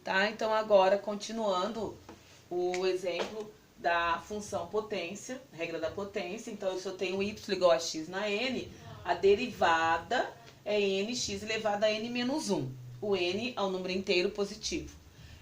tá? Então, agora, continuando o exemplo da função potência, regra da potência. Então, se eu tenho y igual a x na n, a derivada é nx elevado a n menos 1. O n é um número inteiro positivo.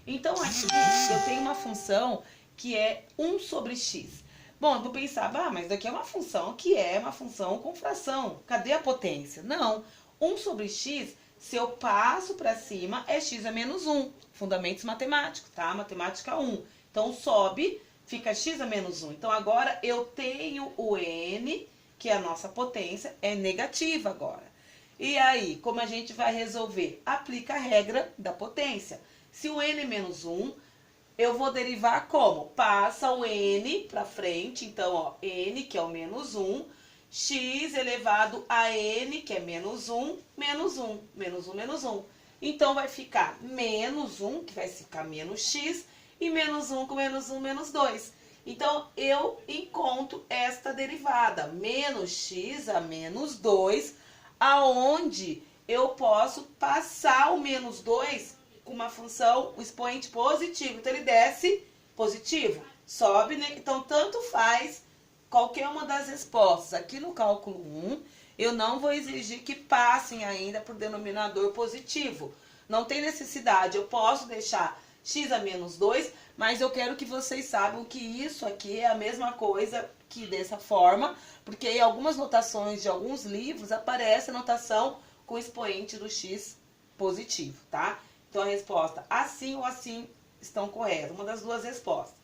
Então, aqui eu tenho uma função que é 1 sobre x. Bom, eu vou pensar, mas daqui é uma função que é uma função com fração. Cadê a potência? Não. 1 sobre x, se eu passo para cima, é x a menos 1. Fundamentos matemáticos, tá? Matemática 1. Então, sobe, fica x a menos 1. Então, agora eu tenho o n, que é a nossa potência, é negativa agora. E aí, como a gente vai resolver? Aplica a regra da potência. Se o n é menos 1, eu vou derivar como? Passa o n para frente, então, ó, n, que é o menos 1, x elevado a n, que é menos 1, menos 1, menos 1, menos 1. Então, vai ficar menos 1, que vai ficar menos x, e menos 1 com menos 1, menos 2. Então, eu encontro esta derivada, menos x a menos 2, aonde eu posso passar o menos 2 com uma função, o expoente positivo. Então, ele desce positivo, sobe, né? Então, tanto faz qualquer uma das respostas. Aqui no cálculo 1, eu não vou exigir que passem ainda por denominador positivo. Não tem necessidade, eu posso deixar x a menos 2, mas eu quero que vocês saibam que isso aqui é a mesma coisa que dessa forma, porque em algumas notações de alguns livros aparece a notação com o expoente do x positivo, tá? Então, a resposta assim ou assim estão corretas, uma das duas respostas.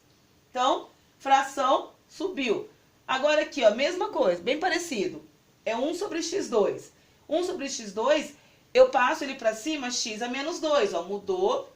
Então, fração subiu. Agora aqui, ó, mesma coisa, bem parecido. É 1 sobre x2. 1 sobre x2, eu passo ele para cima, x a menos 2, ó, mudou,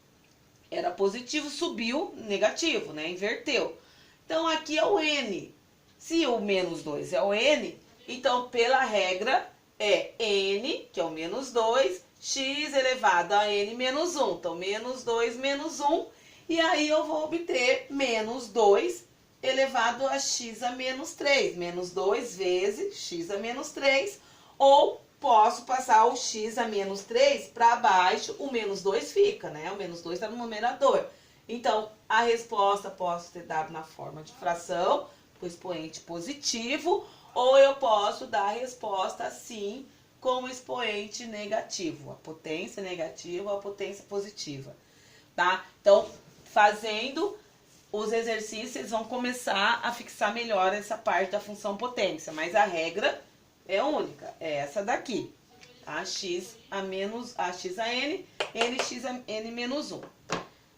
era positivo, subiu, negativo, né, inverteu. Então, aqui é o n. Se o menos 2 é o n, então, pela regra, é n, que é o menos 2, x elevado a n menos 1. Então, menos 2 menos 1. E aí, eu vou obter menos 2 elevado a x a menos 3. Menos 2 vezes x a menos 3. Ou posso passar o x a menos 3 para baixo, o menos 2 fica, né? O menos 2 está no numerador. Então, a resposta posso ter dado na forma de fração, com expoente positivo, ou eu posso dar a resposta assim, com o expoente negativo, a potência negativa ou a potência positiva, tá? Então, fazendo os exercícios, vocês vão começar a fixar melhor essa parte da função potência, mas a regra é única, é essa daqui, tá? X a n, nx a n menos 1,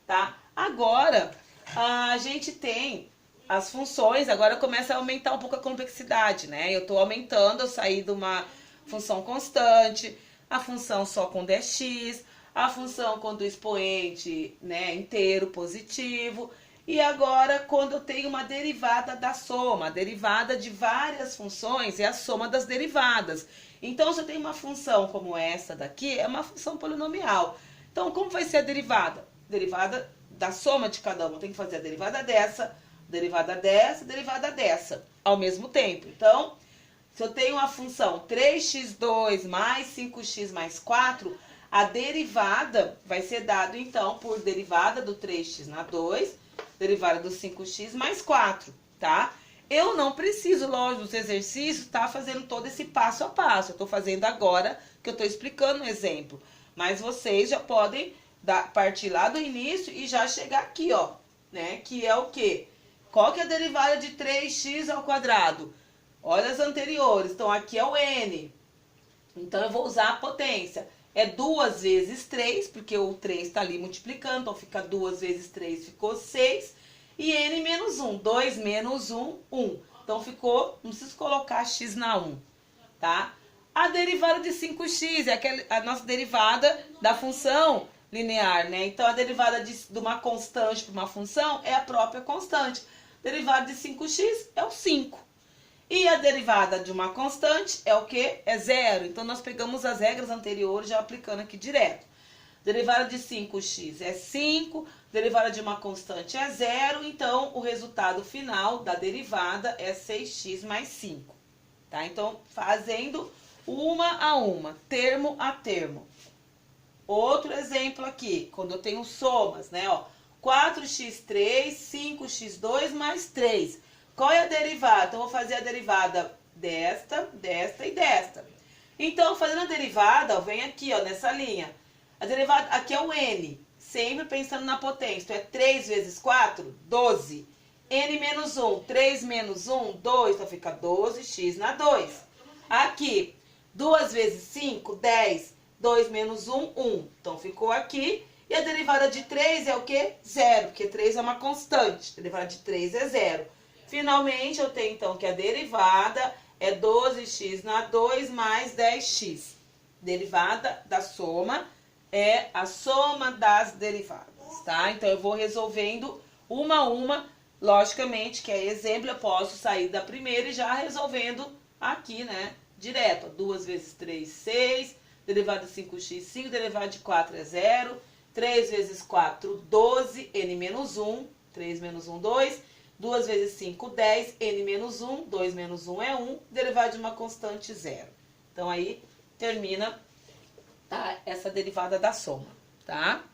tá? Agora, a gente tem as funções, agora começa a aumentar um pouco a complexidade, né? Eu tô aumentando, eu saí de uma função constante, a função só quando é x, a função quando o expoente, né, inteiro, positivo, e agora quando eu tenho uma derivada da soma, a derivada de várias funções é a soma das derivadas. Então, se eu tenho uma função como essa daqui, é uma função polinomial. Então, como vai ser a derivada? Derivada da soma de cada uma. Tem que fazer a derivada dessa, derivada dessa, ao mesmo tempo. Então, se eu tenho uma função 3x2 mais 5x mais 4, a derivada vai ser dada, então, por derivada do 3x na 2, derivada do 5x mais 4, tá? Eu não preciso, lógico, dos exercícios, tá fazendo todo esse passo a passo. Eu tô fazendo agora, que eu tô explicando um exemplo. Mas vocês já podem partir lá do início e já chegar aqui, ó, né? Que é o quê? Qual que é a derivada de 3x ao quadrado? Olha as anteriores. Então, aqui é o n. Então, eu vou usar a potência. É 2 vezes 3, porque o 3 está ali multiplicando. Então, fica 2 vezes 3, ficou 6. E n menos 1. 2 menos 1, 1. Então, ficou, não preciso colocar x na 1, tá? A derivada de 5x é a nossa derivada da função linear, né? Então, a derivada de uma constante para uma função é a própria constante. Derivada de 5x é o 5. E a derivada de uma constante é o quê? É 0. Então, nós pegamos as regras anteriores já aplicando aqui direto. Derivada de 5x é 5, derivada de uma constante é 0, então o resultado final da derivada é 6x mais 5. Tá? Então, fazendo uma a uma, termo a termo. Outro exemplo aqui, quando eu tenho somas, né, ó. 4x3, 5x2 mais 3. Qual é a derivada? Então, eu vou fazer a derivada desta, desta e desta. Então, fazendo a derivada, ó, vem aqui, ó, nessa linha. A derivada, aqui é o n, sempre pensando na potência. Então, é 3 vezes 4, 12. N menos 1, 3 menos 1, 2. Então, fica 12x na 2. Aqui, 2 vezes 5, 10. 2 menos 1, 1. Então, ficou aqui. E a derivada de 3 é o quê? 0, porque 3 é uma constante. A derivada de 3 é 0. Finalmente, eu tenho, então, que a derivada é 12x na 2 mais 10x. Derivada da soma é a soma das derivadas, tá? Então, eu vou resolvendo uma a uma. Logicamente, que é exemplo, eu posso sair da primeira e já resolvendo aqui, né? Direto. 2 vezes 3, 6. Derivada de 5x, 5. Derivada de 4 é 0. 3 vezes 4, 12, n menos 1, 3 menos 1, 2. 2 vezes 5, 10, n menos 1, 2 menos 1 é 1, derivada de uma constante 0. Então, aí termina, tá, essa derivada da soma, tá?